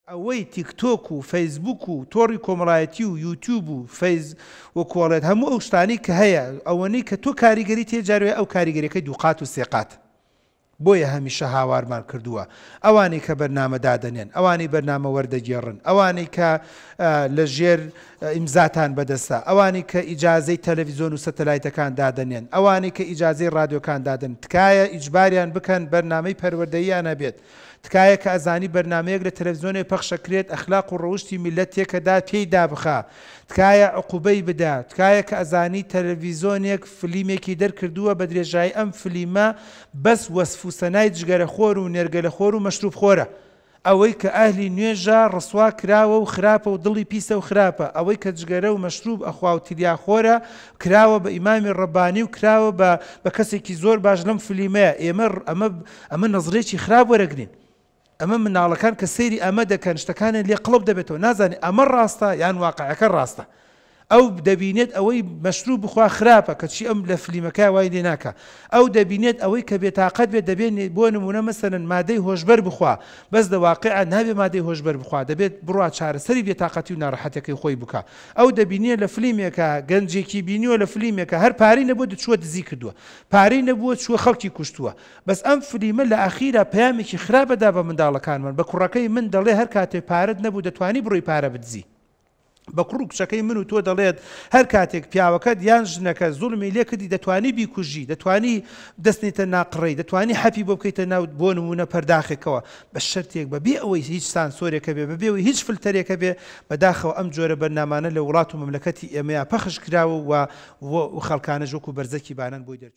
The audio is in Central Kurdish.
ئەوەی تیکتۆک و فەیسبوک و تۆڕی کۆمەڵایەتی و یوتیوب و فەیز وەکوڵێت هەموو ئەو شتانی کە هەیە ئەوەنەی کە تۆ کاریگەری تێجاروێ ئەو کاریگەریەکەی دووقات و سێقات بۆیە هەمیشە هاوارمان کردووە ئەوانەی کە بەرنامە دادەنێن ئەوانەی بەرنامە وەردەگێڕن ئەوانەی کە لە ژێر ئیمزاتان بەدەستە ئەوانەی کە ئیجازەی تەلەڤیزۆن و سەتەلایتەکان دادەنێن ئەوانەی کە ئیجازەی رادیۆکان دادەن تکایە ئیجباریان بکەن بەرنامەی پەروەردەییان هەبێت تکایە کە ئەزانی بەرنمەیەک لە تەلەڤیزۆنێ پەخشەکرێت ئەخلاق و ڕەوشتی میلەت تێکەدا پێی دابخا تکایە عقوبەی بدا تکایە کە ئەزانی تەلەڤیزۆنێک فلیمێکی دەرکردووە بە درێژایی ئەم فلیمە بەس وەسف و سەنای جگەرەخۆر و نێرگەلەخۆر و مەشروبخۆرە ئەوەی کە ئاهلی نوێژە ڕسوا کراوە و خراپە و دڵی پیسە و خراپە ئەوەی کە جگەرە و مەشروب ئەخوا و تریاخۆرە کراوە بە ئیمامی ڕەبانی و کراوە بە کەسێکی زۆر باش لەم فلیمەیە ئەمە نەزرێکی خراپ وەرەگرین ئەمە مناڵەکان کە سەیری ئەمە دەکەن شتەکانیان لێ قڵب دەبێتەوە نازانێت ئەمە ڕاستە یان واقعەکە ڕاستە ئەو دەبینێت ئەوەی مەشروب بخوا خراپە کەچی ئەم لە فلیمەکە وای لێ ناکە ئەو دەبینێت ئەوەی کە بێتاقەت بێت دەبێت بۆ نمونە مەسەلەن مادەی هۆشبەر بخوا بەس لە واقعە نابێ مادەی هۆشبەر بخوا دەبێت بڕوا چارەسەری بێتاقەتی و ناڕەحەتەکەی خۆی بکە ئەو دەبینێت لە فلیمێکە گەنجێکی بینیوە لە فلیمێکە هەر پارەی نەبووە دەچووە دزی کردووە پارەی نەبووە چووە خەڵکی کوشتووە بەس ئەم فلیمە لە ئاخیرا پەیامێکی خراپەدا بە منداڵەکانمان بە کوڕەکەی من دەڵێ هەر کاتێ پارەت نەبوو دەتوانی بڕۆی پارە بدزی بە کوڕ و کچەکەی من و تۆ دەڵێت هەر کاتێک پیاوەکەت یان ژنەکە زوڵمی لێ کردی دەتوانی بیکوژی دەتوانی دەستنیتە ناقڕی دەتوانی حەپی بۆ بکەیتە ناو بۆ نمونە پەرداخێکەوە بە شەرتێک بەبێ ئەوەی هیچ سانسۆرێکە بێ بەبێەوەی هیچ فلتەرێکە بێ بەداخەوە ئەم جۆرە بەرنامانە لە وڵات و مەملەکەتی ئێمەیە پەخش کراوە و خەڵکانە ژوەکو بەرزەکی بانان بۆی دەرچوو